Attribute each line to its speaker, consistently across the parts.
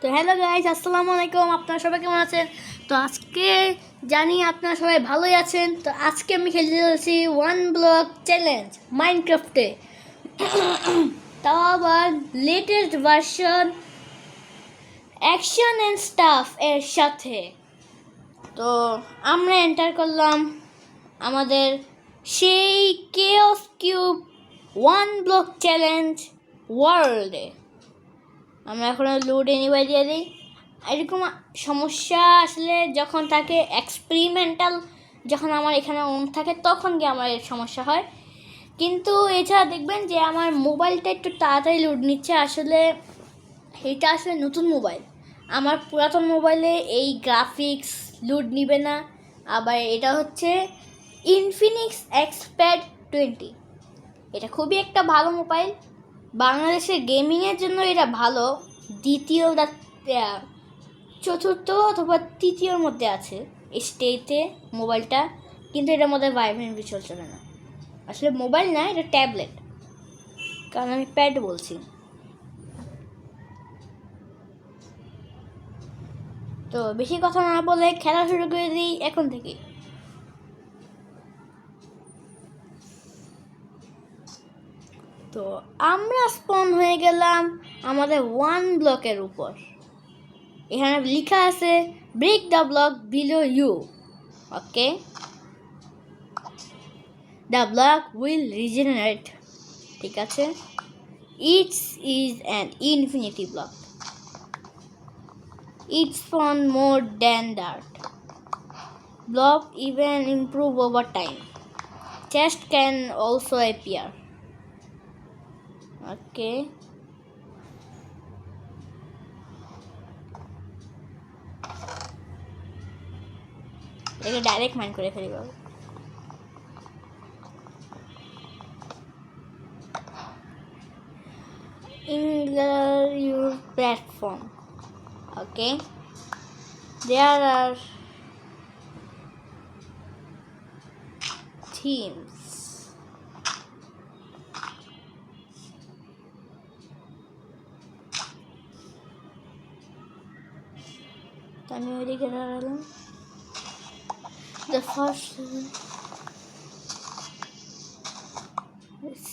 Speaker 1: তো hello guys, আসসালামু আলাইকুম। আপনারা সবাই কেমন আছেন? তো আজকে জানি আপনারা সবাই ভালোই আছেন। তো আজকে আমি খেলতে চলেছি ওয়ান ব্লক চ্যালেঞ্জ মাইনক্রাফটে। তাও আবার latest version action and staff এর সাথে। তো আমরা এন্টার করলাম আমাদের সেই chaos cube one block challenge ওয়ার্ল্ডে। আমরা এখন লোড এনিওয়ে দিয়ে দিই। এরকম সমস্যা আসলে যখন থাকে এক্সপেরিমেন্টাল, যখন আমার এখানে অন থাকে তখন গিয়ে আমার এর সমস্যা হয়। কিন্তু এছাড়া দেখবেন যে আমার মোবাইলটা একটু তাড়াতাড়ি লোড নিচ্ছে। আসলে এটা আসলে নতুন মোবাইল, আমার পুরাতন মোবাইলে এই গ্রাফিক্স লোড নিবে না। আবার এটা হচ্ছে ইনফিনিক্স এক্সপ্যাড 20। এটা খুবই একটা ভালো মোবাইল, বাংলাদেশের গেমিংয়ের জন্য এটা ভালো। দ্বিতীয় চতুর্থ অথবা তৃতীয়র মধ্যে আছে স্টেতে মোবাইলটা, কিন্তু এটার মধ্যে ভাইব্রেন্ট চলছে না। আসলে মোবাইল না, এটা ট্যাবলেট, কারণ আমি প্যাড বলছি। তো বেশি কথা না বলে খেলা শুরু করে দিই এখন থেকে। তো আমরা স্পন হয়ে গেলাম আমাদের ওয়ান ব্লকের উপর। এখানে লেখা আছে break the block below you. Okay, the block will regenerate. ঠিক আছে, it is an infinity block. It's fun more than that. Block even improve over time. Chest can also appear. Okay. এটাকে direct mind করে ফেলি বাবু। Ingle your platform. Okay. There are themes. আমি ওইদিকে দাঁড়ালাম। The first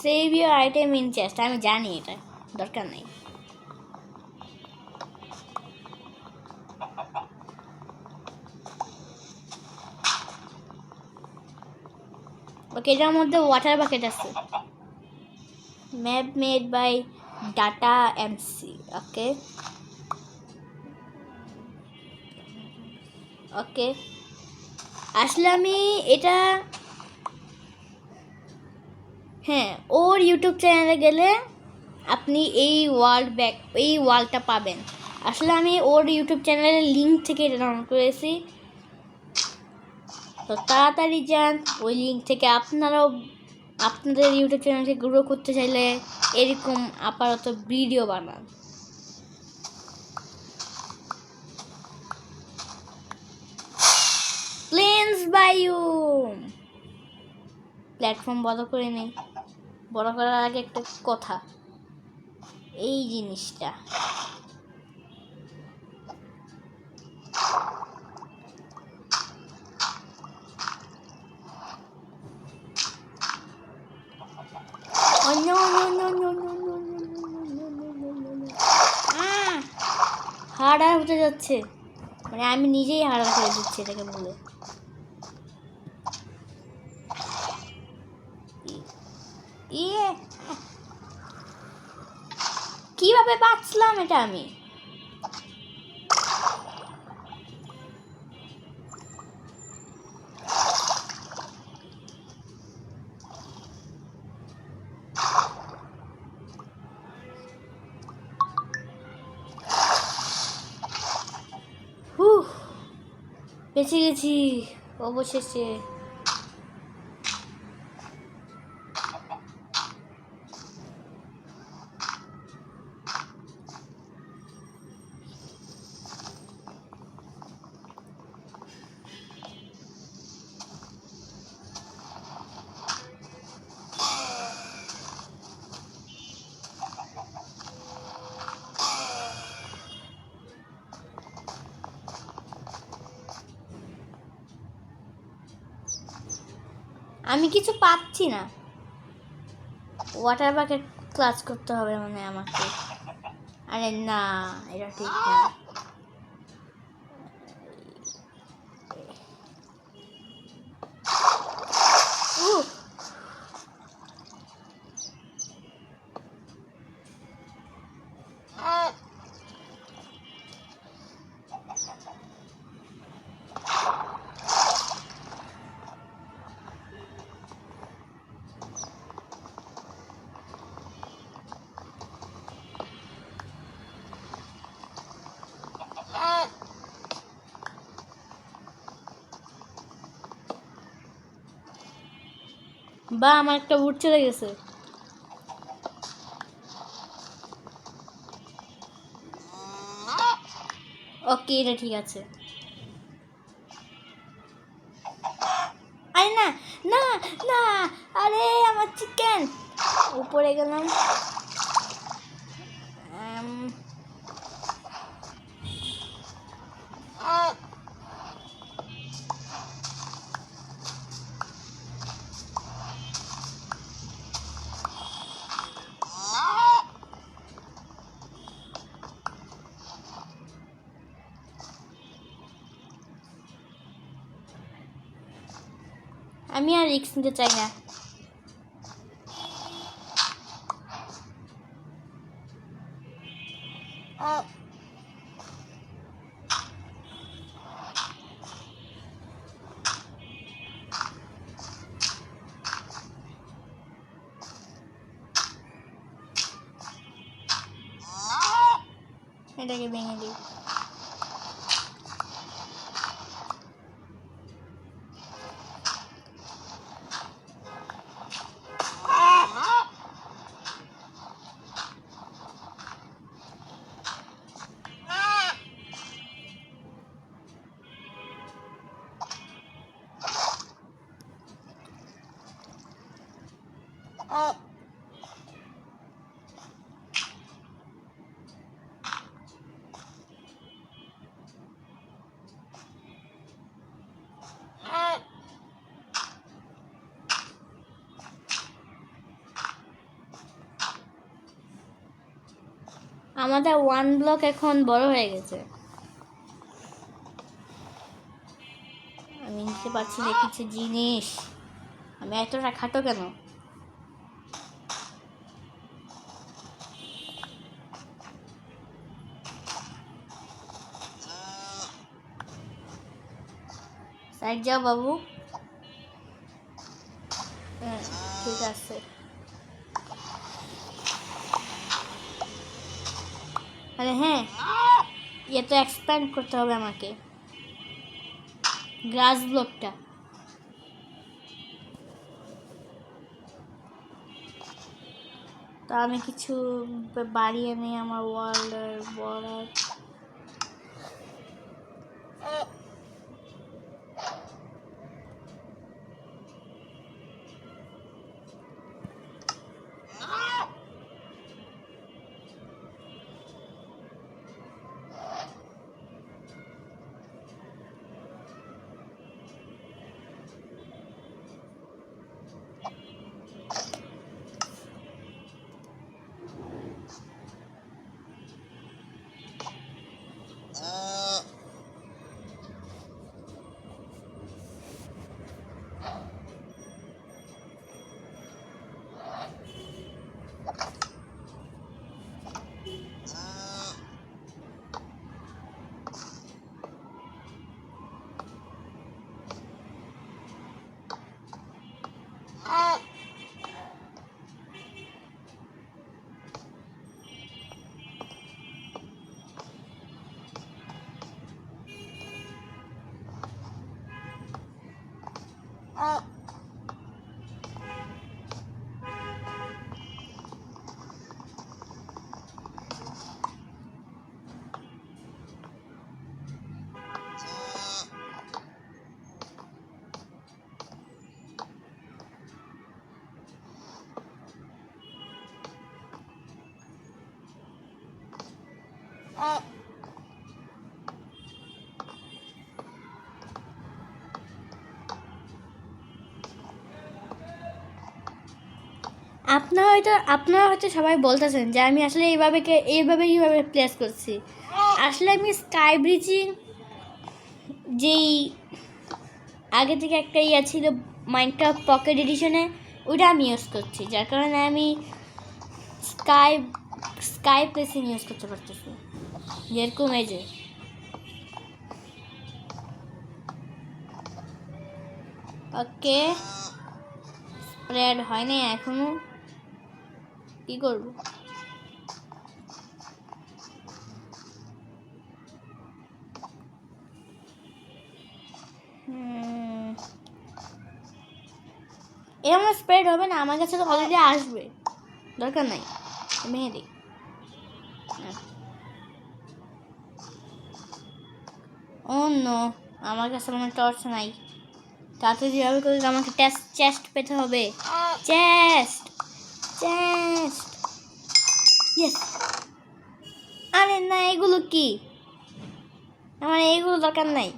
Speaker 1: save your item in chest. আমি জানি এটা দরকার নেই। ওকে, এটার মধ্যে ওয়াটার বাকেট আছে। Map made by data MC. Okay okay, আসলে আমি এটা, হ্যাঁ, ওর ইউটিউব চ্যানেলে গেলে আপনি এই ওয়ালটা পাবেন। আসলে আমি ওর ইউটিউব চ্যানেলের লিঙ্ক থেকে এটা ডাউনলোড করেছি। তো তাড়াতাড়ি যান ওই লিঙ্ক থেকে। আপনারাও আপনাদের ইউটিউব চ্যানেলকে গ্রো করতে চাইলে এরকম আপাতত ভিডিও বানান। প্লেন্স বায়ুম প্ল্যাটফর্ম বড় করে নেই। বড় করার আগে একটা কথা, এই জিনিসটা হার্ডার হতে যাচ্ছে, মানে আমি নিজেই হার্ডার করে দিচ্ছি এটাকে বলে। ইয়ে, কিভাবে বাঁচলাম এটা আমি? বেঁচে গেছি অবশেষে। আমি কিছু পাচ্ছি না। ওয়াটার বাকেট ক্লাচ করতে হবে মানে আমাকে। আরে না, এটা ঠিক না। বা আমার একটা উট চলে গেছে। ওকে, এটা ঠিক আছে। আরে না না না, আরে আমার চিকেন উপরে গেলাম। আমি আর রিস্ক নিতে চাই না। এটাকে ভেঙে দিই। আমাদের 1 ব্লক এখন বড় হয়ে গেছে। আমি নিতে পারছি না কিছু জিনিস। আমি এতটা খাটো কেন? সাইড যাও বাবু। হ্যাঁ, ঠিক আছে। আরে হ্যাঁ, এটা এক্সপ্যান্ড করতে হবে আমাকে, গ্রাস ব্লকটা। তো আমি কিছু বাড়িয়ে নিই আমার ওয়ার্ল্ডের বর্ডার। আপনারা হয়তো সবাই বলতেছেন যে আমি আসলে এইভাবে প্লেস করছি। আসলে আমি স্কাই ব্রিজিং যেই আগে থেকে একটা ছিল মাইনক্রাফট পকেট এডিশনে, ওইটা আমি ইউজ করছি, যার কারণে আমি স্কাই স্কাই প্লেসিং ইউজ করতে পারতেছি। যেরকম এই যে ওকে স্প্রেড হয় না এখনো, কি করবো? এরকম স্প্রেড হবে না, আমার কাছে তো অলরেডি আসবে, দরকার নাই। মেহেদি ও নো, আমার কাছে কোনো টর্চ নাই। তাতে যেভাবে করে আমাকে চেস্ট পেতে হবে। Chest chest yes. আরে না, এগুলো কি? আমার এইগুলো দরকার নাই।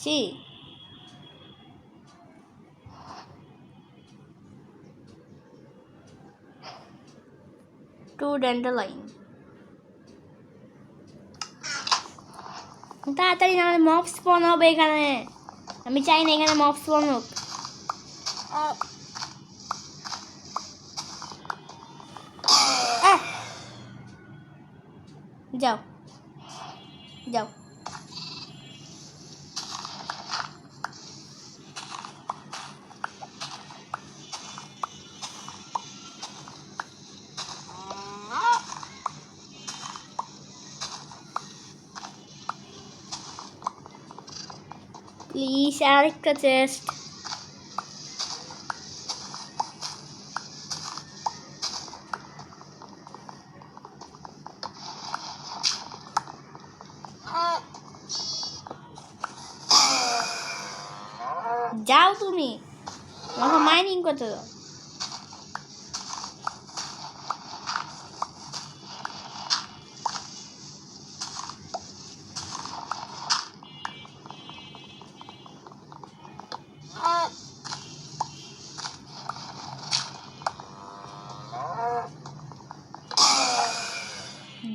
Speaker 1: জি টু ড্যান্ডেলাইন, তাড়াতাড়ি না হলে মব স্পন হবে এখানে। আমি চাই না এখানে মব স্পন হোক। যাও যাও। প্লিজ আরেকটা চেস্ট। যাও তুমি, আমাকে মাইনিং করতে দাও।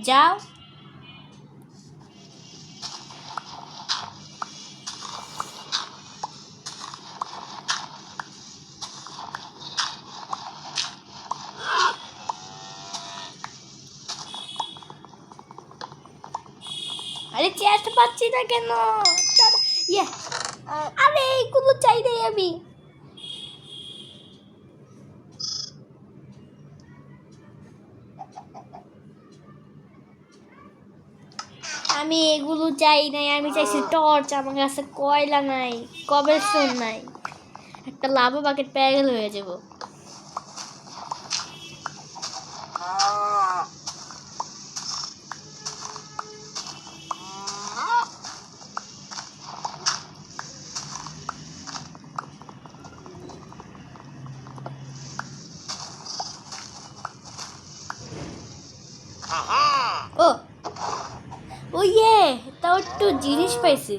Speaker 1: যাও। আরে চেস্ট পাচ্ছি না কেন? ইয়ে, আরে এইগুলো চাই নাই আমি। আমি এগুলো চাই নাই, আমি চাইছি টর্চ। আমার কাছে কয়লা নাই, কবলস্টোন নাই। একটা লাভা বাকেট পেয়ে গেলে হয়ে যাব। ও ও ইয়ে, তাও একটু জিনিস পাইছি।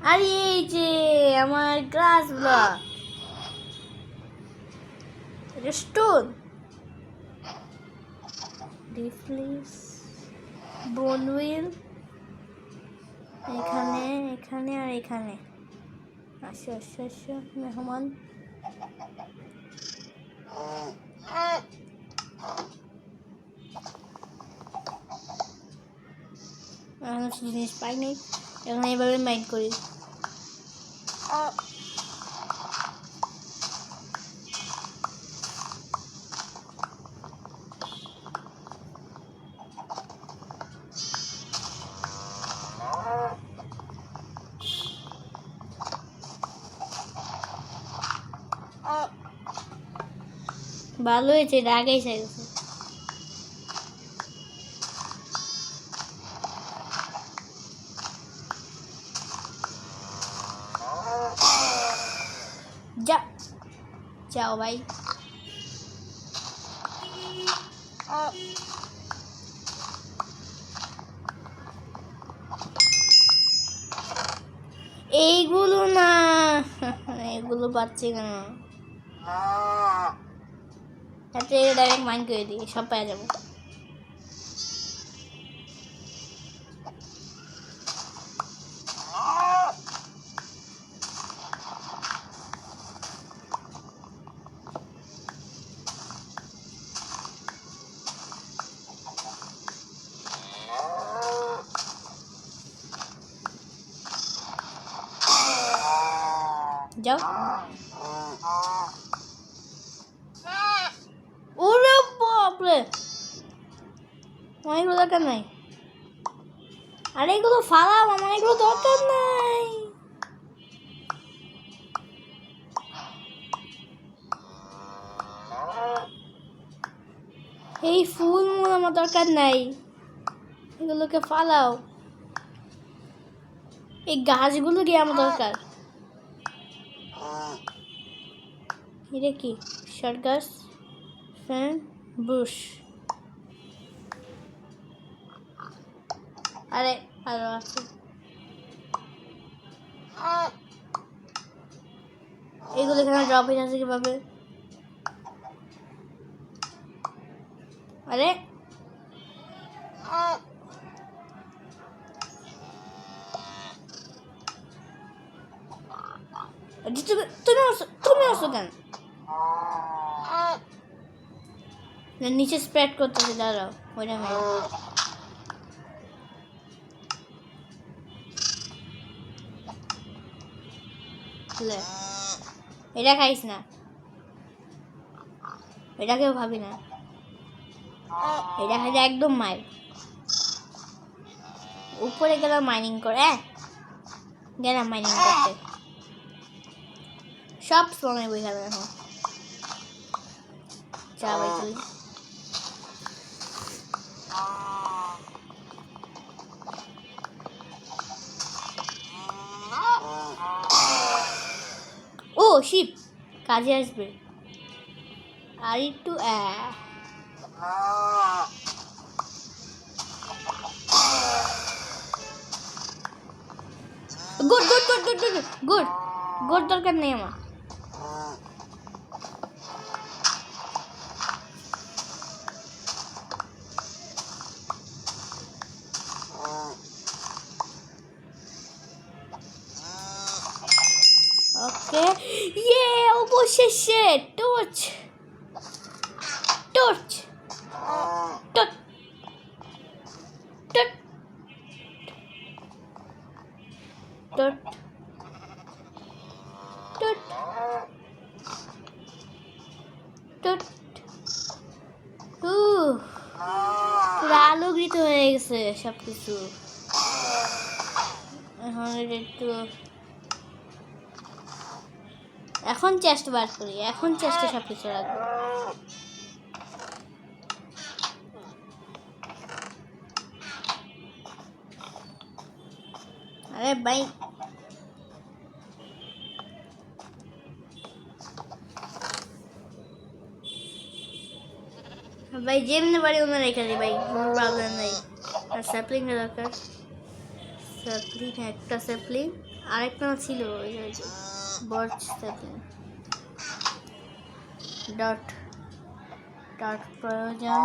Speaker 1: আর এই যে আমার গ্লাসগুলা, স্টোন, রিফ্লেস, বোন হুইল, এখানে এখানে আর এখানে। আসো আসো আসো মেহমান। এখন জিনিস পাই নাই, এখন এইভাবে মাইন্ড করি। ভালো হয়েছে, এটা আগেই চাই গেছে। যা যাও ভাই। এইগুলো না, এগুলো পাচ্ছি কেন? এতে ডাইরেক্ট মাইন্ড করে দিই, সব পেয়ে যাবো। যাও। ওরে বাপরে, অনেকগুলো দরকার নাই। আরে এগুলো ফালাও, আমার এগুলো দরকার নাই। এই ফুলগুলো আমার দরকার নাই, এগুলোকে ফালাও। এই গাছগুলো কি আমার দরকার? এটা কি? শর্ট গাছ, ফ্যান, বুশ। আরে আরো আছে। এগুলো এখানে ড্রপ হয়ে আছে কিভাবে? আরে তুমি আসো কেন? নিচে স্প্রেড করতেছে, দাঁড়াও। ওইটা এটা খাইস না, এটাকেও ভাবি না, এটা খাইলে একদম মায়ের। উপরে গেলাম মাইনিং করে, গেলাম মাইনিং করতে। সব সময় বই খাবে এখন। চা ভাই তুই। ও শিপ কাজে আসবে। আর একটু good good good good good good good দরকার নেই আমার। ওকে, ইয়ে অবশেষে torch torch torch torch torch torch torch. পুরো আলোকিত হয়ে গেছে সবকিছু। এখন চেস্ট বার করি, এখন চেস্টে সবকিছু রাখবো। আরে ভাই ভাই যেমনি বাড়ি ওনা রেখে দিই ভাই, কোনো প্রবলেম নেই। আর স্যাপলিং এর দরকার, স্যাপলিং একটা স্যাপলিং, আরেকটা ছিল ওই যে বর্চ স্যাপলিং। ডট ডট প্রয়োজন।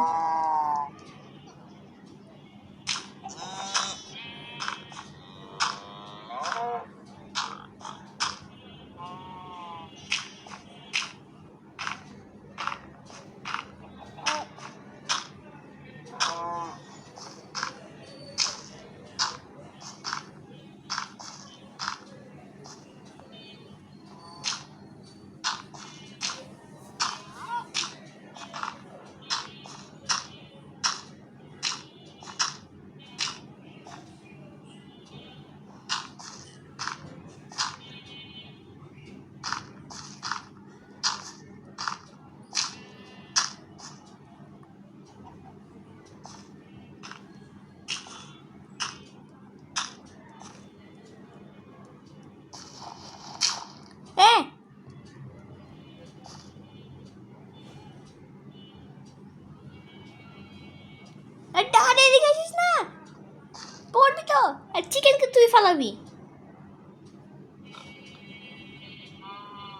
Speaker 1: পড়বি তো, আর চিকেনকে তুই ফালাবি।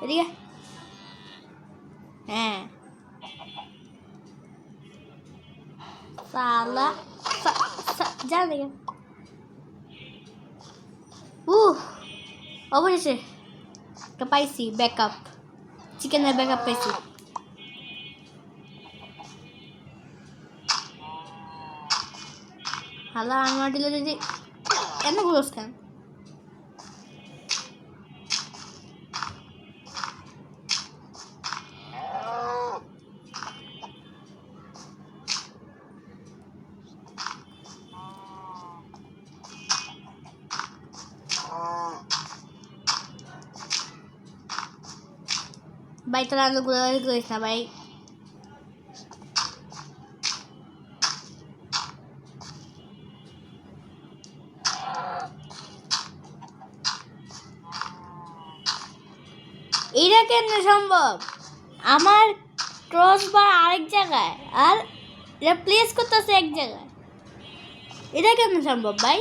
Speaker 1: এদিকে হ্যাঁ সালা জান দেখে অবশেষে একটা পাইছি ব্যাকআপ, চিকেনের ব্যাকআপ পাইছি। হালা আমার দিলে যদি এত গ্রোস খান ভাই, তোরা আলো ঘোরাঘুরি করিস না ভাই। এটা কেমনে সম্ভব? আমার ক্রস বার আরেক জায়গায় আর এটা প্লেস করতেছে এক জায়গায়, এটা কেমনে সম্ভব ভাই?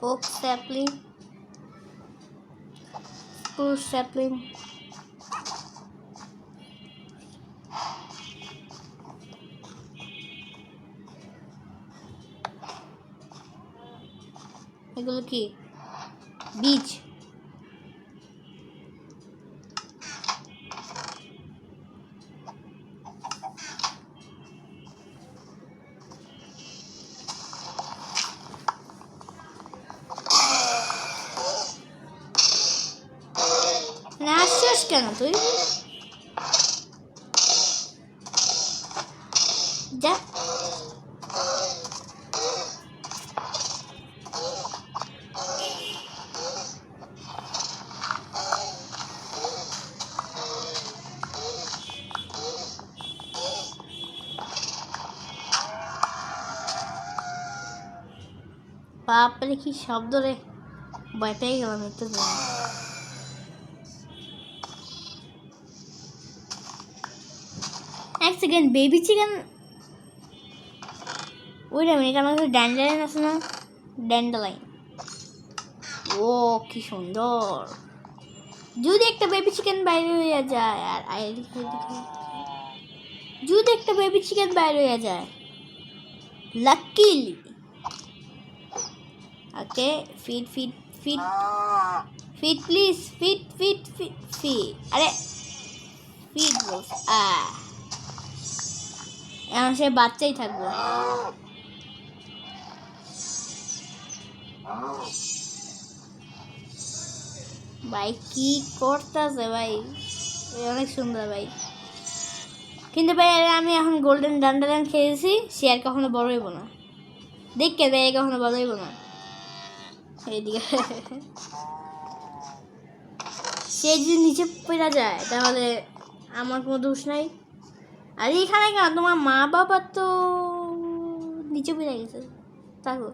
Speaker 1: Oak sapling, spruce sapling, এগুলো কি বীজ? না আসছিস কেন তুই? যা বাপরে কি শব্দ রে, ভয় পেয়ে গেলাম একটু। এক সেকেন্ড, বেবি চিকেন, ওই মিনিট, আমার কাছে ড্যান্ডালাইন আছে না? ড্যান্ডালাইন, ও কি সুন্দর। যদি একটা বেবি চিকেন বাইরে হয়ে যায়, আর যদি একটা বেবি চিকেন বাইরে হয়ে যায়, luckily okay, feed feed feed feed please, feed feed feed feed, আরে ফিড বস, এখন সে বাচ্চাই থাকবো। ভাই কি করতেছে ভাই, অনেক সুন্দর ভাই। কিন্তু ভাই আমি এখন গোল্ডেন ডান্ডালাইন খেয়েছি, সে আর কখনো বড় হইব না। দেখে ভাই কখনো বড় হইব না। এইদিকে সে যদি নিচে পড়া যায় তাহলে আমার কোনো দোষ নাই। আর এখানে কেন, তোমার মা বাবা তো নিচে পড়ে গেছে, তারপর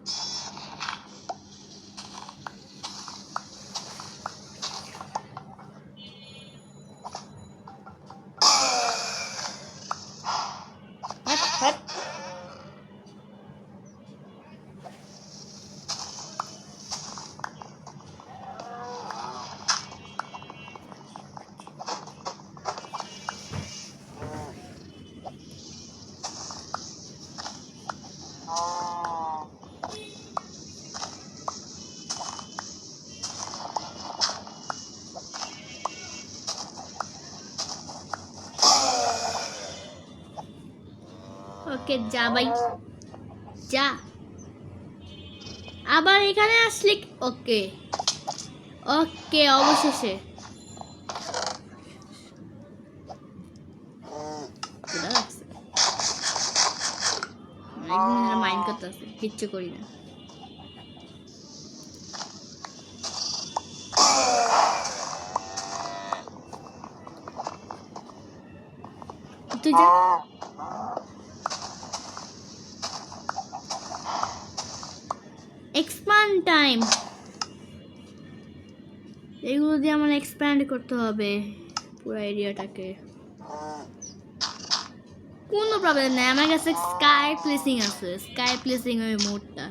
Speaker 1: ওকে যা ভাই যা, আবার এখানে আসলে। ওকে ওকে, অবশেষে মাইন্ড করতে আছে, কিচ্ছু করি না। তুই যা। এক্সপ্যান্ড টাইম, এগুলো দিয়ে আমার এক্সপ্যান্ড করতে হবে পুরো এরিয়াটাকে। কোনো প্রবলেম নাই, আমার কাছে স্কাই প্লেসিং আছে, স্কাই প্লেসিং ওই মোডটা,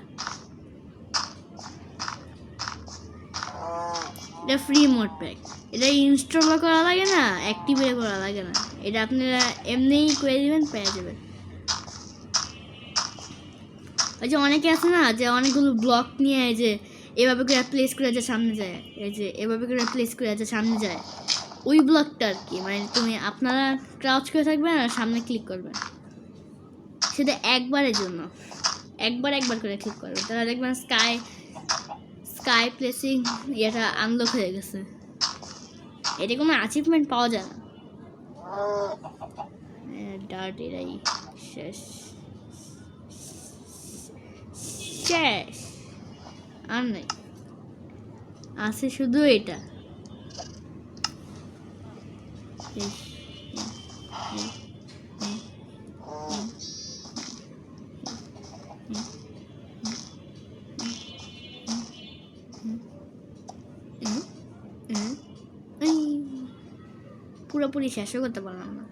Speaker 1: এটা ফ্রি মোড প্যাক। এটা ইনস্টলও করা লাগে না, অ্যাক্টিভেট করা লাগে না, এটা আপনারা এমনিই করে দেবেন, পেয়ে যাবেন। ওই যে অনেকে আছে না যে অনেকগুলো ব্লক নিয়ে এই যে এভাবে করে প্লেস করে যে সামনে যায়, এই যে এভাবে করে প্লেস করে যে সামনে যায়, ওই ব্লকটা আর কি। মানে তুমি আপনারা ক্রাউচ করে থাকবেন আর সামনে ক্লিক করবেন, সেটা একবারের জন্য, একবার করে ক্লিক করবেন, তারা দেখবেন স্কাই প্লেসিং এটা আনলক হয়ে গেছে। এটা কোনো অ্যাচিভমেন্ট পাওয়া যায় না, ডার্ট এরাই শেষ শেষ, আর নাই, আছে শুধু এটা। পুরোপুরি শেষও করতে পারলাম না।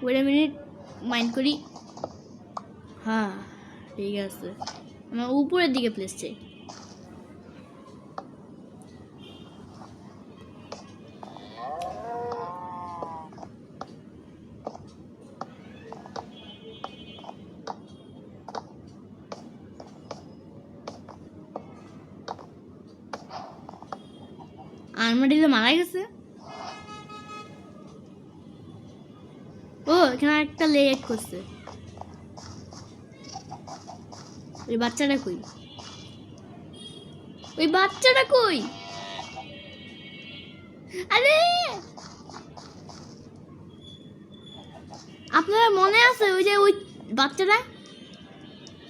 Speaker 1: ওয়েট আ মিনিট, মাইন্ড করি। হ্যাঁ ঠিক আছে, আমার উপরের দিকে প্লেস চাই। আর্মাডিলো মারা গেছে। ও এখানে একটা লেট করছে, ওই বাচ্চাটা কই, ওই বাচ্চাটা কই? আরে আপনার মনে আছে ওই যে ওই বাচ্চাটা,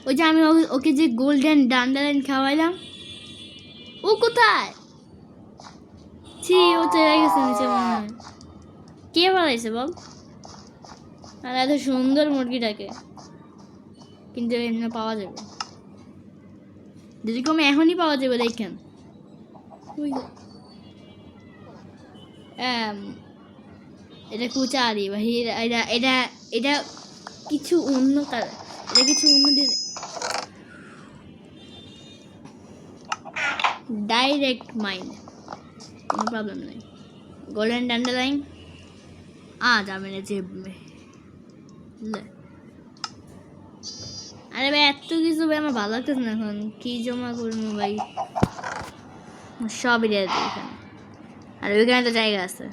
Speaker 1: ওই যে আমি ওকে যে গোল্ডেন ডান্ডালেন খাওয়াইলাম, ও কোথায়? ছি, ও চলে গেছে নিচে মনে হয়। কে পালাইছে বল? আর এত সুন্দর মুরগিটাকে কিন্তু এমনি পাওয়া যাবে, যদি কমে এখনই পাওয়া যাবে। দেখেন এটা কুচারি ভাই, এটা এটা এটা কিছু অন্য এটা কিছু অন্য ডাইরেক্ট মাইন্ড, কোনো প্রবলেম নেই। গোল্ডেন ডান্ডালাইন যাবে না যে। আরে ভাই এত কিছু ভাই আমার ভালো লাগতেছে না, এখন কি জমা করবো ভাই, সব এরিয়া দিই এখানে, আর ওইখানে তো জায়গা আছে।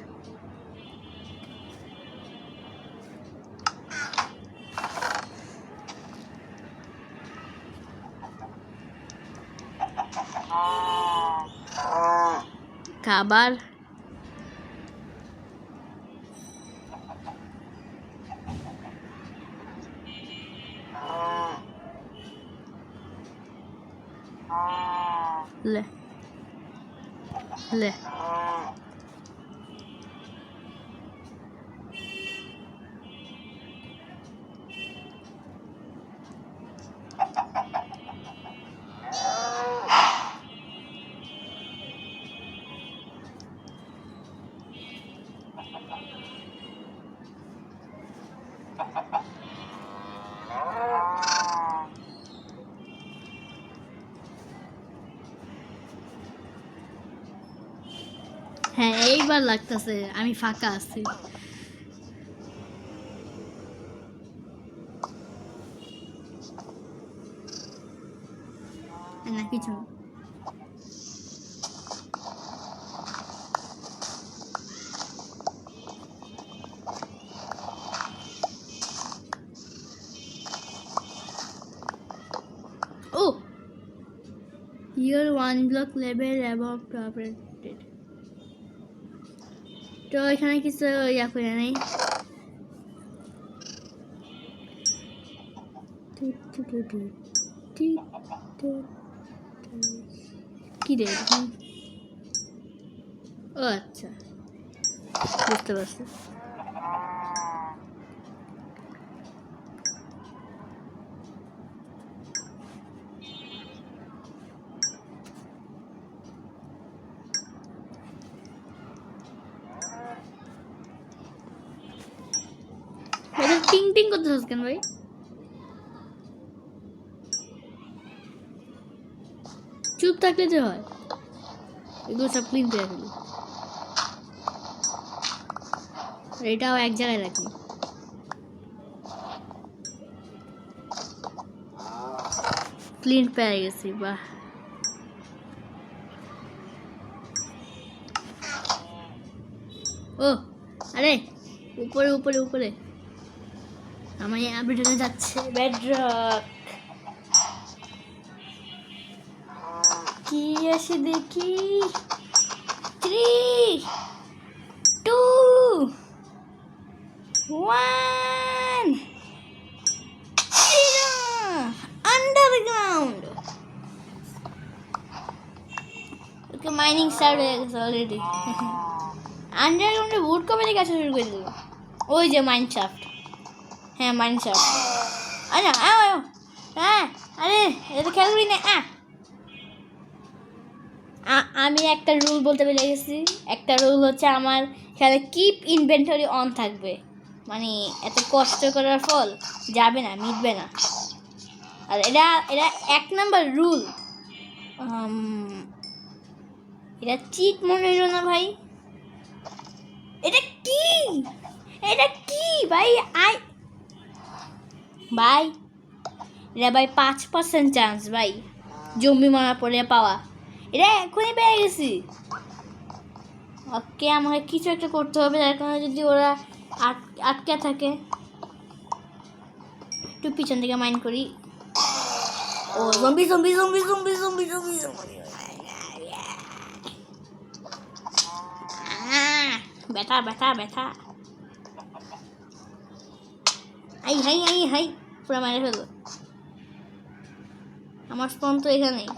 Speaker 1: খাবার লে লে হ্যাঁ এইবার লাগতেছে আমি ফাঁকা আছি। না কিছু না। ও your one block level above operated, তো এখানে কিছু ইয়া করে নেই। কি রে? ও আচ্ছা, বুঝতে পারছি। টিং টিং করতেছিস কেন ভাই? চুপ থাকলে যে হয়, এগুলো সব ক্লিন করে ফেলি। এটাও এক জায়গায় রাখি। ক্লিন পেয়ে গেছি, বাহ। ও আরে উপরে উপরে উপরে আমার আপডেটে যাচ্ছে বেডরক। কি আসে দেখি। 3 2 1 underground. ওকে মাইনিং স্টার্ট হয়ে গেছে অলরেডি। আন্ডারগ্রাউন্ডে বুট কবে থেকে আসা শুরু করে দিল? ওই যে মাইন শাফট। হ্যাঁ মাইন শাফট। আরে হ্যাঁ আরে এটা খেলবি না। আমি একটা রুল বলতে পেরে গেছি। একটা রুল হচ্ছে আমার খেলে কিপ ইনভেন্টরি অন থাকবে, মানে এত কষ্ট করার ফল যাবে না, মিটবে না। আর এটা এটা 1 নাম্বার রুল। এটা চিট মনে হইল না ভাই? এটা কি? এটা কি ভাই? ভাই এটা ভাই 5% চান্স ভাই জম্বি মারা পড়ে পাওয়া। এটা এখনই পেয়ে গেছি। ওকে আমাকে কিছু একটা করতে হবে, যার কারণে যদি ওরা আটকে থাকে। একটু পিছন থেকে মাইন্ড করি। ও zombie zombie zombie zombie zombie zombie zombie ব্যথা ব্যথা ব্যথা। হাই হাই হাই হাই, পুরো মারে ফেলো। আমার স্পন তো এখানেই।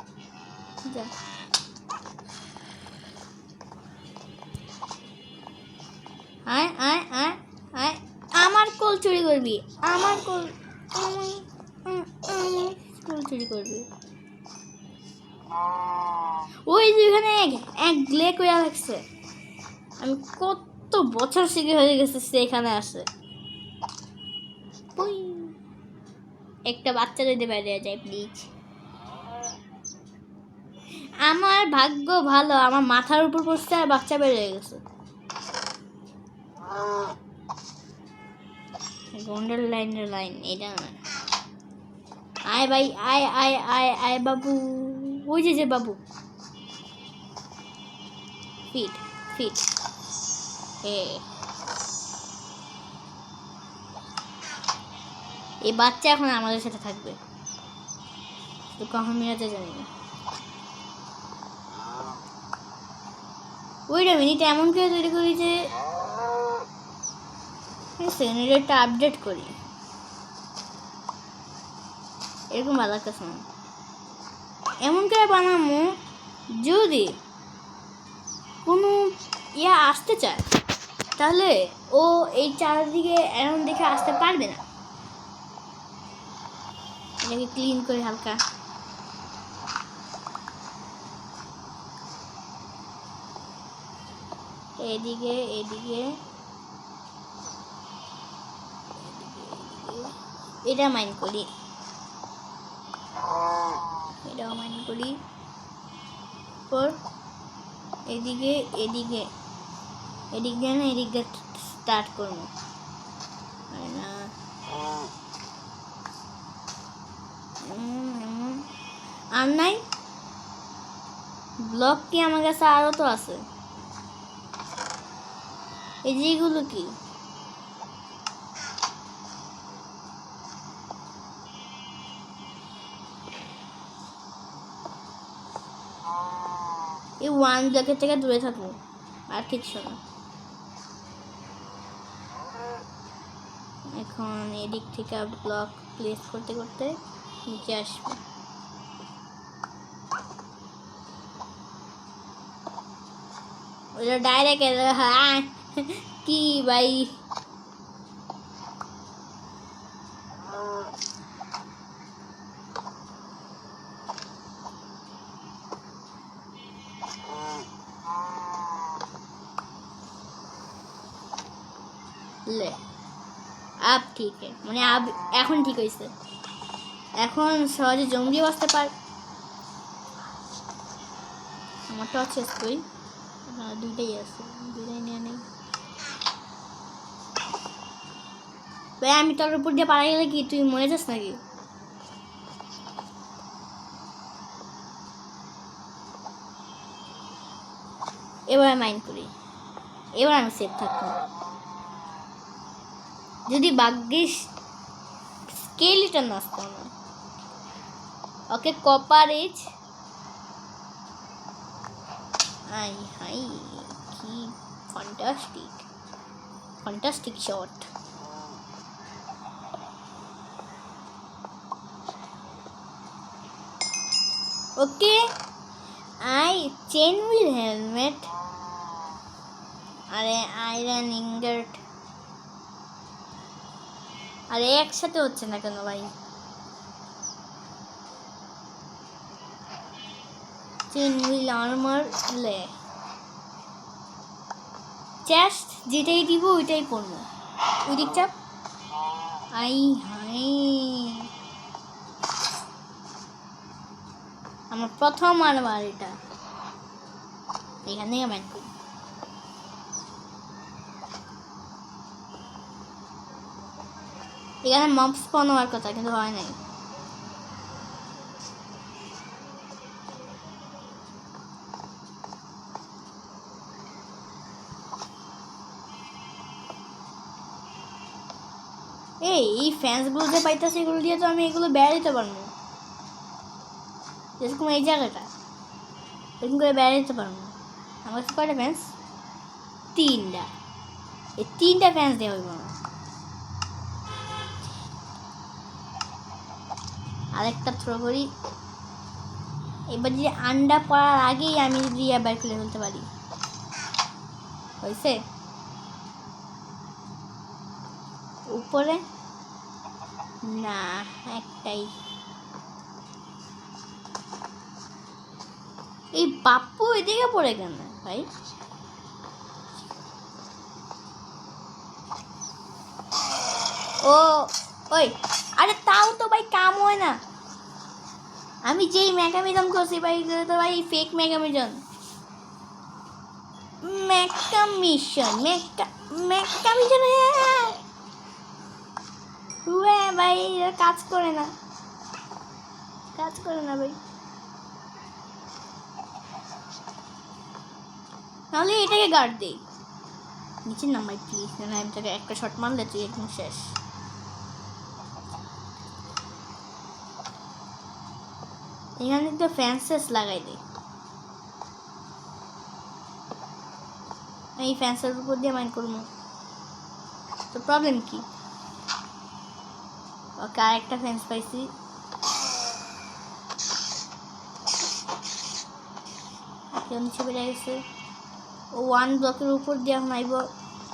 Speaker 1: আয় আয় আয় আয়, আমার কোল চুরি করবি? আমার কোল চুরি করবি? ওই যেখানে এক গ্লেক হয়ে লাগছে। আমি কত বছর শিখে হয়ে গেছে সেখানে আসে। একটা বাচ্চা যদি বাইরে যায় প্লিজ। আমার ভাগ্য ভালো, আমার মাথার উপর পড়ছে আর বাচ্চা বের হয়ে গেছে। গোন্ডেল লাইনের লাইন এটা না। আয় ভাই আয় আয় আয় আয় বাবু। ওই যে বাবু ফিট ফিট। এই বাচ্চা এখন আমাদের সাথে থাকবে, তো কখন মেরাতে জানি না। ওইটা মিনিট এমন করে তৈরি করি যে সেকেন্ডারিটা আপডেট করি, এরকম ভালো লাগতেছে না। এমন করে বানাবো যদি কোনো ইয়া আসতে চায় তাহলে ও এই চারদিকে এমন দেখে আসতে পারবে না। এটাকে ক্লিন করে হালকা। এদিকে এদিকে এটা মাইন করি, এটাও মাইন করি। পর এদিকে এদিকে এদিক দিয়ে না এদিক দিয়ে স্টার্ট করবো না। আর নাই ব্লক কি আমার কাছে আরও তো আছে। এই যে এগুলো কি? এই ওয়ান ব্লকের থেকে দূরে থাকবো, আর কিছু না। এখন এদিক থেকে ব্লক প্লেস করতে করতে নিচে আসবে। ওটা ডাইরেক্ট হ্যাঁ কি ভাই, ले अब ठीक है, মানে अब এখন ঠিক হয়েছে। এখন সহজে জঙ্গি বসতে পার। আমার টর্চ শেষ করি, দুইটাই আছে, দুইটাই নিয়ে নেই। ভাই আমি তোর উপর দিয়ে পারা গেলে কি তুই মরে যাস নাকি? এবার মাইন্ড করি, এবার আমি সেফ থাকবো। যদি ভাগ্যিস স্কেলিটন আসতো না। ওকে কপারেজ, আই হাই কি fantastic fantastic shot. Okay I chain will helmet, আরে আয়রন ইঙ্গট, আরে একসাথে হচ্ছে না কেন ভাই? চেন উইল আর্মার, লে চেস্ট যেটাই দিব ওইটাই পরবো। ওই দিকটা আই হাই, আমার প্রথম আর্মার এটা, এখানে আমি করি। এখানে মব স্পন হওয়ার কথা কিন্তু হয় নাই। এই ফ্যান্সগুলো যে পাইতেছে এগুলো দিয়ে তো আমি এগুলো বেড়া দিতে পারবো, যেরকম এই জায়গাটা এরকম করে বেড়া দিতে পারবো। আমার কাছে কয়টা ফ্যান্স? তিনটা। এই তিনটা ফ্যান্স দেওয়া হইব না। আরেকটা থ্রো করি, এবার যদি আন্ডা পড়ার আগেই আমি যদি বের করে ফেলতে পারি, হয়েছে। উপরে না, একটাই। এই বাপ্পু এদিকে পড়ে কেন ভাই? ও ওই, আরে তাও তো ভাই কাম হয় না। আমি যেই মেকানিজম করছি ভাই, তো ভাই ফেক মেকানিজম, মেকামিশন ভাই কাজ করে না, কাজ করে না ভাই। তাহলে এটাকে গার্ড দেই, নিচে নামাই প্লিজ, না আমি তোকে একটা শট মারলে তুই একদম শেষ। এখানে তো ফ্যান্সেস লাগাই দে, এই ফ্যান্সের উপর দিয়ে মাইন্ড করবো তো প্রবলেম কি? ওকে আরেকটা ফ্যান্স পাইছি, কেউ নিচে বেড়ে গেছে। ও ওয়ান ব্লকের উপর দিয়ে এখন আইব,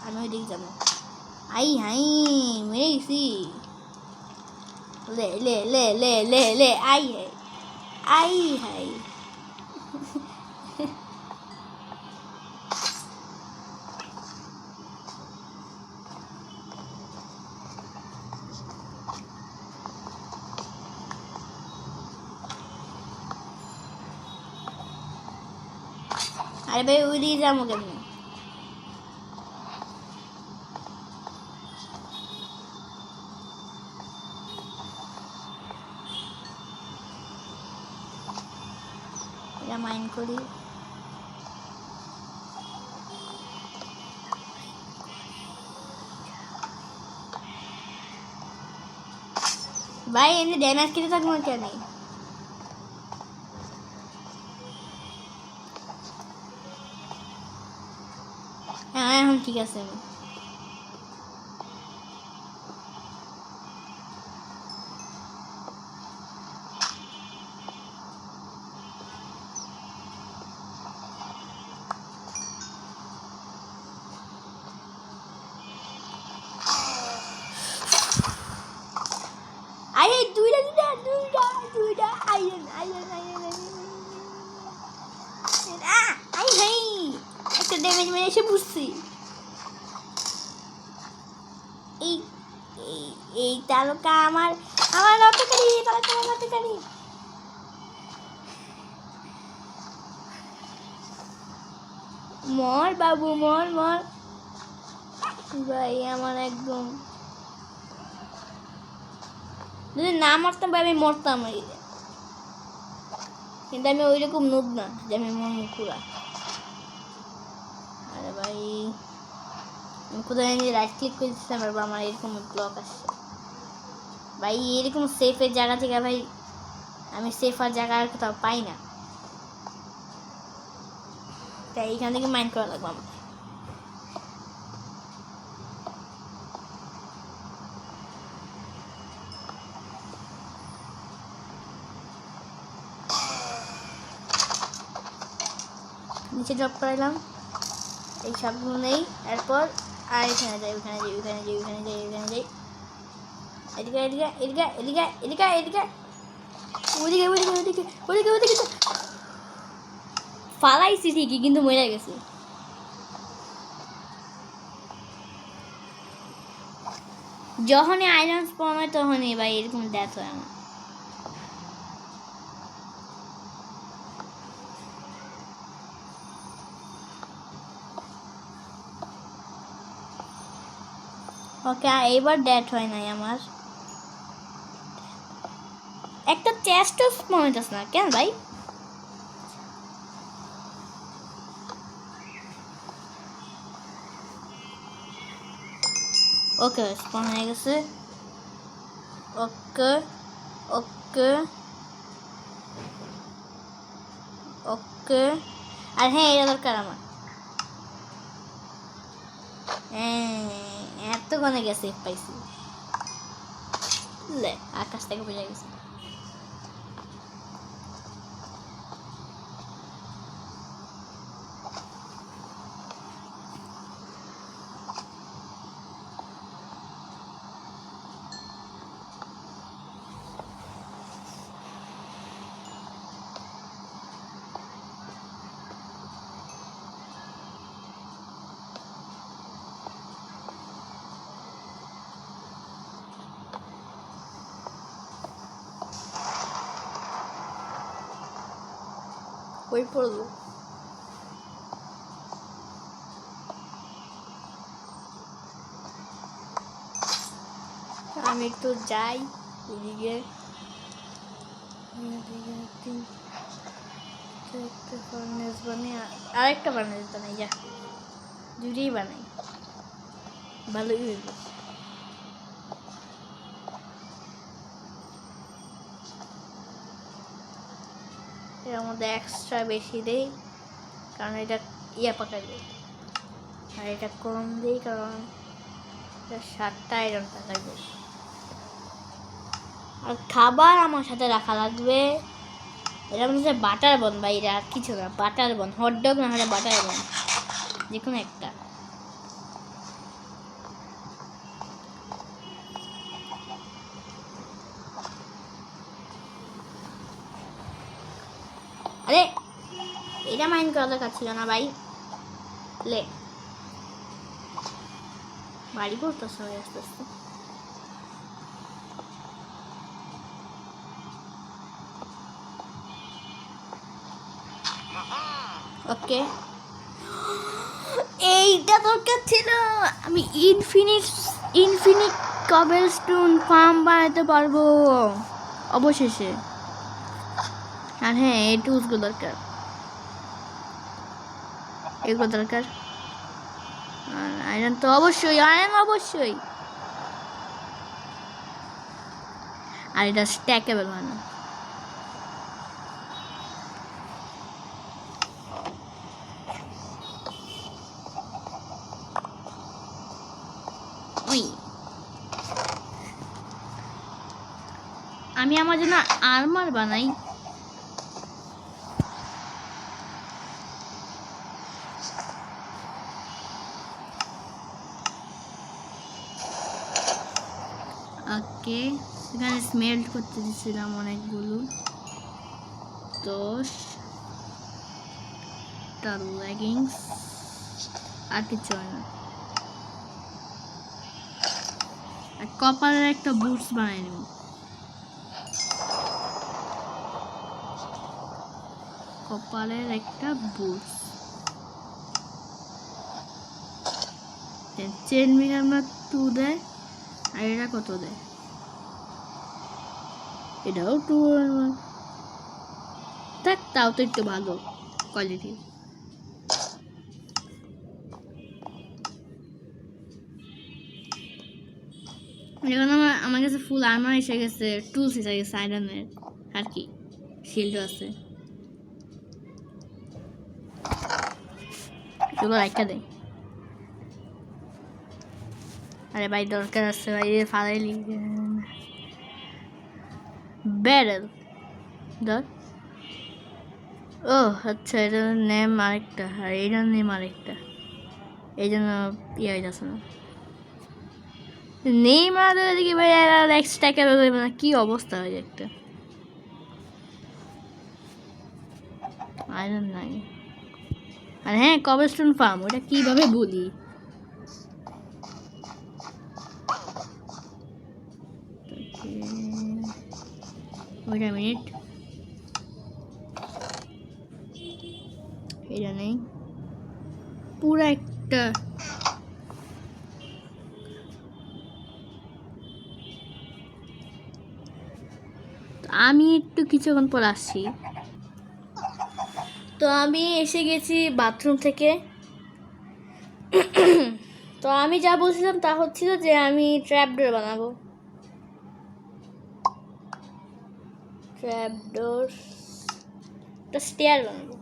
Speaker 1: আমি ওই দিকে যাবো। আই হাই মেরে গেছি, লে লে লে লে লে লে আই হাই আই হাই। আরে ভাই ওই দিকে যাবো কেমনি? এটা মাইন্ড করি। ভাই এনে ড্যামেজ খেতে থাকবো কেন? হ্যাঁ এখন ঠিক আছে। আরে দুইটা আইরন একটা ড্যামেজ মেরে এসে বুঝছি। এই এই এই তারকা আমার রক্তকারী, তারকা আমার রক্তকারী। মর বাবু মর। ভাই আমার একদম যদি না মারতাম ভাই আমি মরতাম। কিন্তু আমি ওই রকম নুব না যে আমি মরমু পুরা। আরে ভাই আমি কোথায় রাইট ক্লিক করে দিচ্ছিলাম আর আমার এরকম ব্লক আসছে। ভাই এরকম সেফের জায়গা থেকে ভাই আমি সেফার জায়গা আর কোথাও পাই না, তাই এইখান থেকে মাইন্ড করা লাগবে আমার। নিচে ড্রপ করাইলাম, এই সবগুলো নেই। এরপর আর এখানে যাই, ওইখানে যাই। এদিকে ওদিকে ফালাইছি ঠিকই কিন্তু মরে গেছে। যখনই আয়রন স্পন হয় তখনই ভাই এরকম ডেথ হয় আমার। ওকে এইবার ডেথ হয় নাই আমার। একটা চেস্টও স্পন হইতেছে না কেন ভাই? ওকে স্পন হয়ে গেছে। ওকে আর হ্যাঁ এটা দরকার আমার। এতক্ষণে গেছে পাইছি, আকাশ থেকে বোঝা গেছে। ওই পড়লো আমি একটু যাই এদিকে। আরেকটা বানাই বানাই যা দুটোই বানাই ভালোই হইব। এর মধ্যে এক্সট্রা বেশি দেই কারণ এটা ইয়া পাকাবে, আর এটা কম দিই কারণ 7টা আয়রন পাকাবে। আর খাবার আমার সাথে রাখা লাগবে। এটা হচ্ছে বাটার বন বা এটা আর কিছু না, বাটার বন, হটডগ না হলে বাটার বন, যে কোনো একটা। আরে এটা মাইন্ড করা দরকার ছিল না ভাই। লে বাড়ি করতেছে ভাই আস্তে আস্তে। ওকে এইটা দরকার ছিল। আমি ইনফিনিট কবেলস্টোন ফার্ম বানাতে পারবো অবশেষে। আর হ্যাঁ এই টুলসগুলো দরকার। এগুলো দরকার। আর আয়রন তো অবশ্যই, আয়রন অবশ্যই। আর এটা স্ট্যাকেবল হয় না। ওই আমি আমার জন্য আর্মার বানাই। ওকে, এখানে স্মেল্ট করতে দিচ্ছিলাম অনেকগুলো। 10টা লেগিংস, আর কিছু হয় না। আর কপারের একটা বুটস বানাই নেব। কপারের একটা বুটস, চেন মিল আমার 2 দেয়। আর এটা কত দেয়? এটাও 2। দেখ, তাও তো একটু ভালো কোয়ালিটি। এখন আমার কাছে ফুল আর্মার এসে গেছে, টুলস এসে গেছে আয়রনের, আর কি শিল্ডও আছে। এগুলো রাখা দেয়। আরে ভাই দরকার আছে ভাই, ফালাইলি ব্যারেল ধর। ও আচ্ছা, এটার নেম আরেকটা, আর এটার নেম আরেকটা, এই জন্য ইয়ে হয়ে যাচ্ছে না। নেম আর এদিকে ভাই এক্সট্রা ক্যাবে না, কি অবস্থা হয়ে যায় একটা। আয়রন নাই। আর হ্যাঁ, কবলস্টোন ফার্ম, ওটা কিভাবে বলি। ওইটা মিনিট, এটা নেই পুরো একটা। আমি একটু কিছুক্ষণ পর আসছি। তো আমি এসে গেছি বাথরুম থেকে। তো আমি যা বলছিলাম তা হচ্ছিল যে আমি ট্র্যাপডোর বানাবো। ট্র্যাপডোর, একটা স্টেয়ার বানাবো।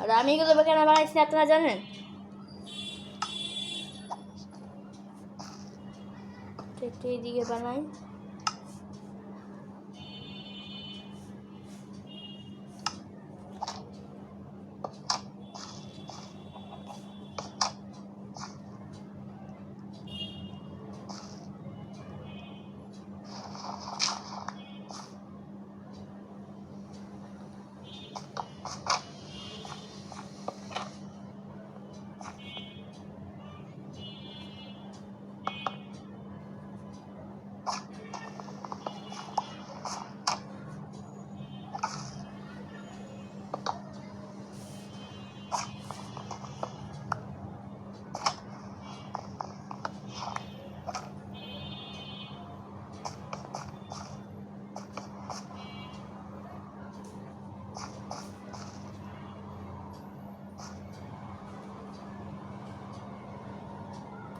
Speaker 1: আর আমি এগুলো কেন বানাইছি আপনারা জানেন? এইদিকে বানাই।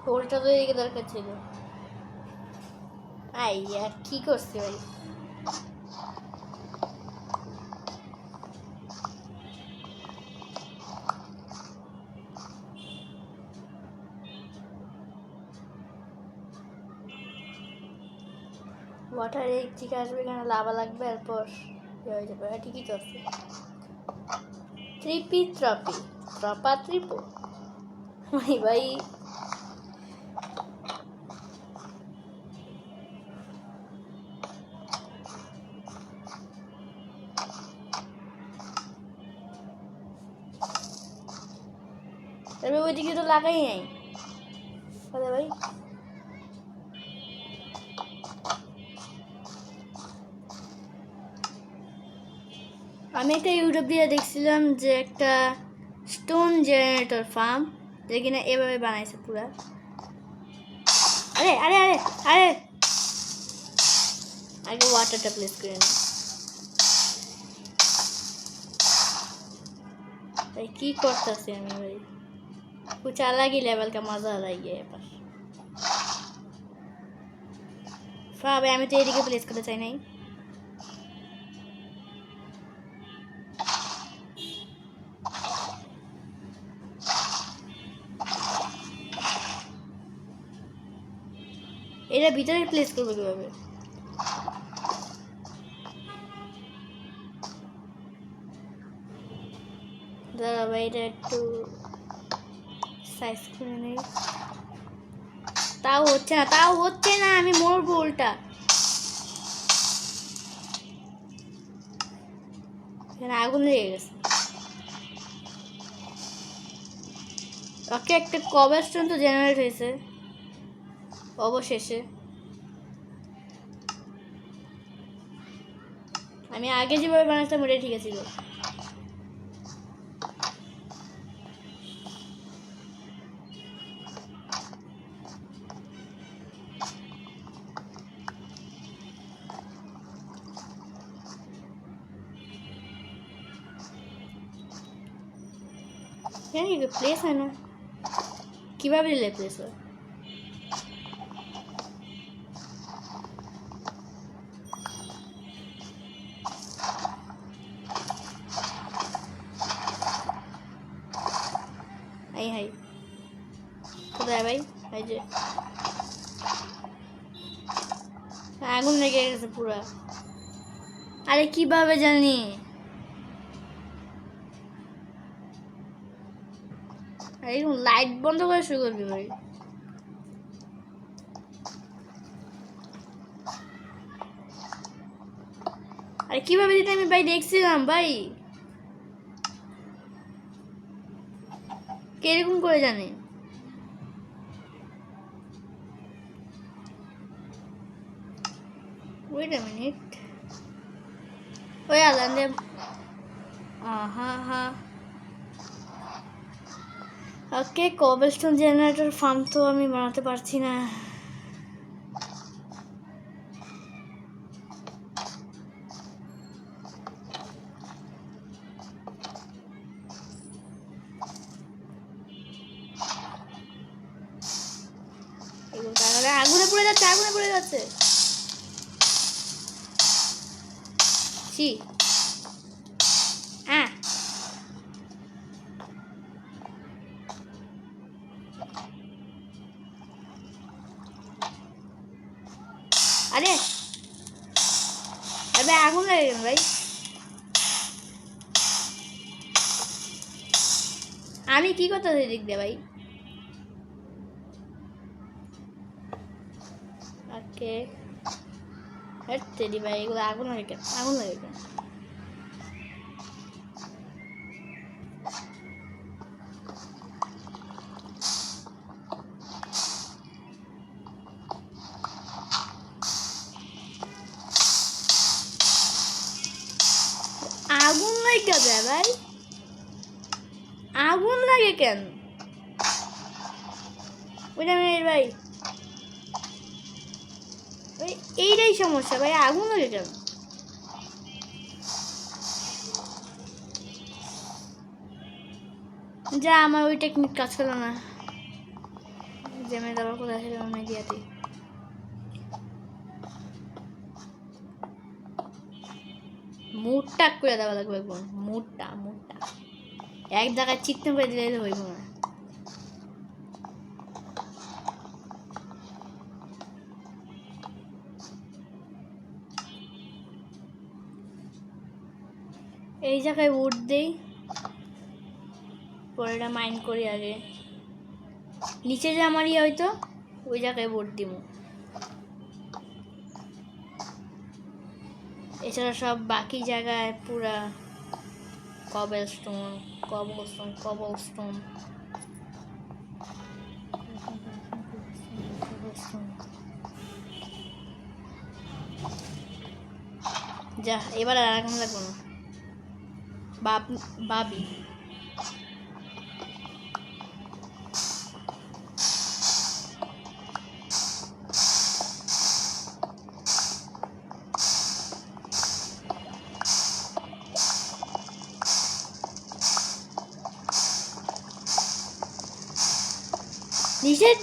Speaker 1: হোলটা তো এদিকে দরকার ছিল। আই আর কি করছি ভাই। ওয়াটার ঠিক আসবে, এখানে লাভা লাগবে, এরপর হয়ে যাবে। ঠিকই তো আছে। ত্রিপি ত্রপি ত্রপা ত্রিপো ভাই ভাই। তবে ওইদিকে তো লাগাই নাই ভাই। আমি একটা ইউটিউব দিয়ে দেখছিলাম যে একটা স্টোন জেনারেটর ফার্ম, যে কিনা এভাবে বানাইছে পুরা। আরে আরে আরে আরে আগে ওয়াটারটা প্লেস করে নিই। भाई की करतेছি আমি भाई कुछ अलग ही लेवल का मजा आ रही है पर भाई আমি তো এদিকে প্লেস করতে চাই নাই এটা ভিতরে প্লেস করব কিভাবে দাঁড়া ভাই এটা একটু সাইজ করে নেই তাও হচ্ছে না আমি মরবো উল্টা এখানে আগুন লেগে গেছে ওকে একটা কবরস্টোন তো জেনারেট হয়েছে অবশেষে আমি আগে যেভাবে বানাতাম ওটাই ঠিক ছিল ये प्लेस है ना কিভাবে দিলে প্লেস হয় এই হাই কোথায় ভাই এই যে আগুন লেগে গেছে পুরো আরে কিভাবে জানি আরে লাইট বন্ধ করে শুরু করবি ভাই আরে কিভাবে দিতে আমি ভাই দেখছিলাম ভাই কিরকম করে জানে ওয়েট আ মিনিট ওই আলাদা হ্যাঁ ওকে কবলস্টোন জেনারেটর ফার্ম তো আমি বানাতে পারছি না আগুনে পড়ে যাচ্ছে ছি আরে আরে আগুন লেগে গেল ভাই আমি কি করতেছি দিক দিয়ে ভাই ওকে হচ্ছে দি ভাই এগুলো আগুন লাগে আগুন লাগে ভাই আগুন লাগে কেন ওইটা ভাই এইটাই সমস্যা ভাই আগুন লাগে কেন যা আমার ওই টেকনিক কাজ করলো না জেমে যাবার কোথায় ছিল মিডিয়াতে মুডটা করে দেওয়া লাগবে মুডটা এক জায়গায় চিকন করে দিলে হইব না এই জায়গায় উড দেই পরে এটা মাইন্ড করি আগে নিচে যে আমার হয়তো ওই জায়গায় উড দিব এছাড়া সব বাকি জায়গায় পুরা কবলস্টোন যা এবার আর আগুন লাগবে না বাবি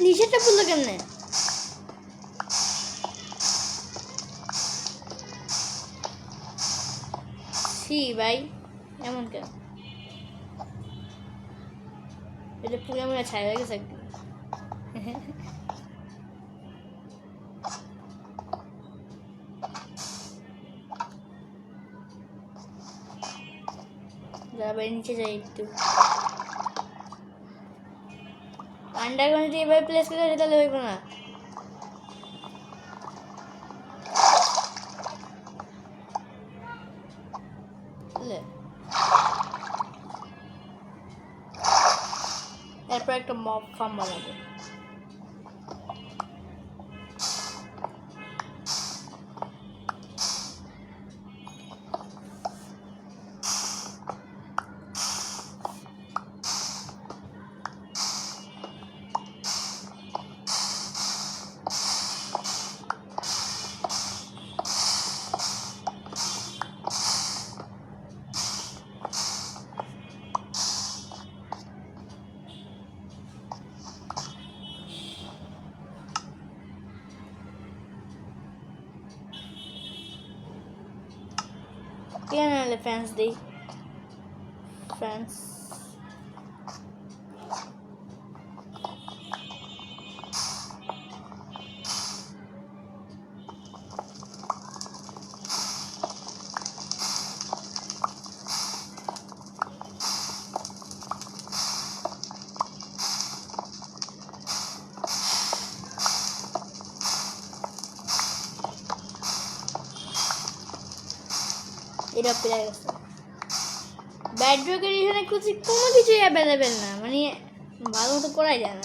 Speaker 1: নিচেরটা পড়লো কেমনে? সি ভাই, এমন কেন? এটা পুরো মনে ছাই হয়ে গেছে একদম। যাবে নিচে যাই একটু। আন্ডারগ্রাউন্ড যদি এভাবে প্লেস করে তাহলে হইব না। এরপর একটা মব ফার্ম বানাবো। কেন নাহলে ফ্যান্স দিই, ফ্যান্স। এটা পেয়ে গেছে। ব্যাডরকের এখানে কোনো কিছুই অ্যাভেলেবেল না, মানে ভালো মতো করাই যায় না।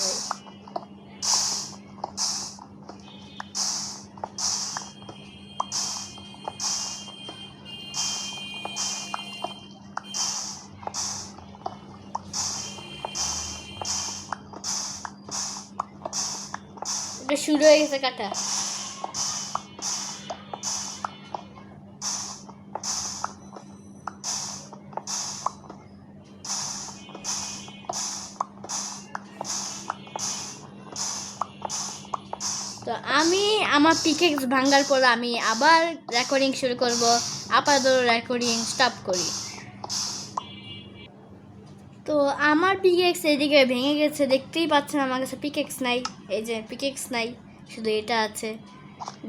Speaker 1: এটা শুরু হয়ে গেছে কাটা। তো আমি আমার পিকেক্স ভাঙার পর আমি আবার রেকর্ডিং শুরু করব, আপাতত রেকর্ডিং স্টপ করি। তো আমার পিকেক্স এদিকে ভেঙে গেছে, দেখতেই পাচ্ছেন আমার কাছে পিকেক্স নাই। এই যে পিকেক্স নাই, শুধু এটা আছে।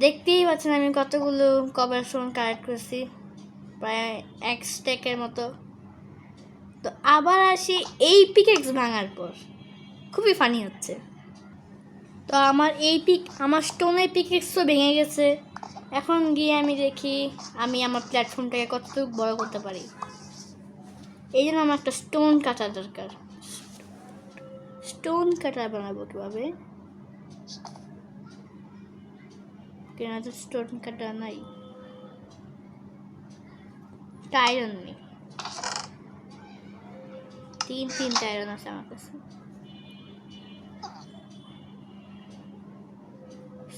Speaker 1: দেখতেই পাচ্ছেন আমি কতগুলো কভার স্টোন কালেক্ট করছি, প্রায় 1 স্ট্যাকের মতো। তো আবার আসি এই পিকেক্স ভাঙার পর, খুবই ফানি হচ্ছে। তো আমার স্টোনের পিকেক্সও ভেঙে গেছে। এখন গিয়ে আমি দেখি আমি আমার প্ল্যাটফর্মটাকে কতটুকু বড় করতে পারি। এই জন্য আমার একটা স্টোন কাটার দরকার। স্টোন কাটার বানাবো কীভাবে? কেন তো স্টোন কাটা নাই, আয়রন নেই। 3 আয়রন আছে আমার কাছে।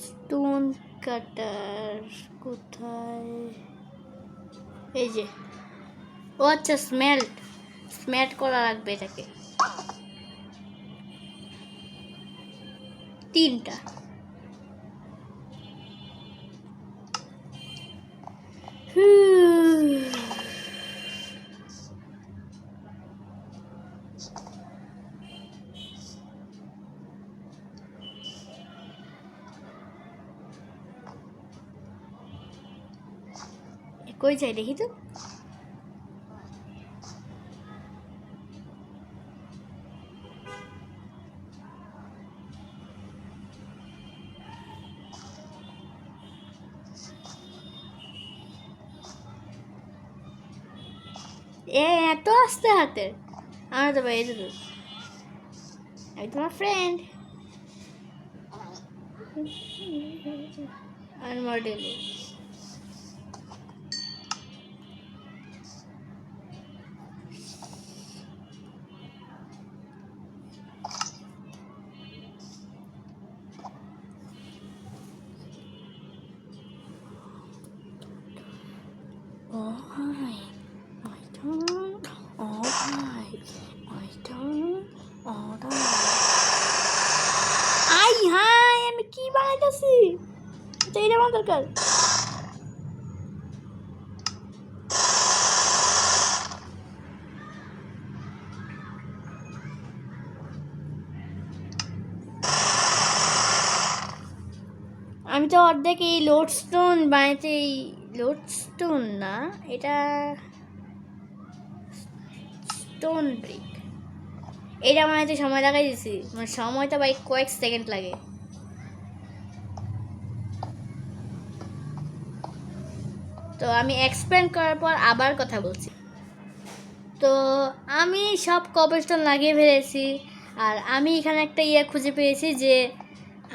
Speaker 1: স্টোন কাটার কোথায়? এই যে, ও আচ্ছা, স্মেল্ট করা লাগবে এটাকে। 3টা। কই যাই দেখি তো। এত আস্তে হাতে আমার তো ভাই, আমি তোমার ফ্রেন্ড আর মডেল। তো এইটা আমার দরকার। আমি তো অর্ধেক এই লোডস্টোন বানাইতে, এই লোডস্টোন না, এটা স্টোন ব্রিক, এটা বানাইতে সময় লাগাই দিছি, মানে সময় তো ভাই কয়েক সেকেন্ড লাগে। তো আমি এক্সপ্লেন করার পর আবার কথা বলছি। তো আমি সব কবলস্টোন লাগিয়ে ফেলেছি, আর আমি এখানে একটা খুঁজে পেয়েছি যে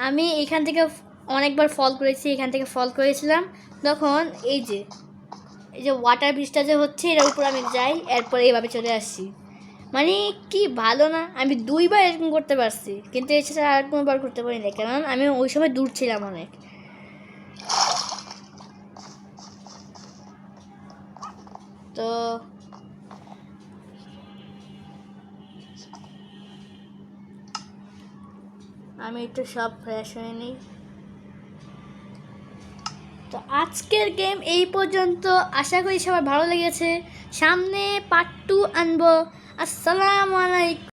Speaker 1: আমি এখান থেকে অনেকবার ফল করেছি, এখান থেকে ফল করেছিলাম তখন এই যে ওয়াটার ব্রিজটা যে হচ্ছে এটার উপর আমি যাই, এরপর এইভাবে চলে আসছি। মানে কি ভালো না, আমি 2বার এরকম করতে পারছি, কিন্তু এছাড়া আর কোনোবার করতে পারি না, কারণ আমি ওই সময় দূর ছিলাম অনেক। তো আমি একটু সব ফ্রেশ হয়ে নিই। তো আজকের গেম এই পর্যন্ত, আশা করি সবার ভালো লেগেছে। সামনে পার্ট 2 আনবো। আসসালামু আলাইকুম।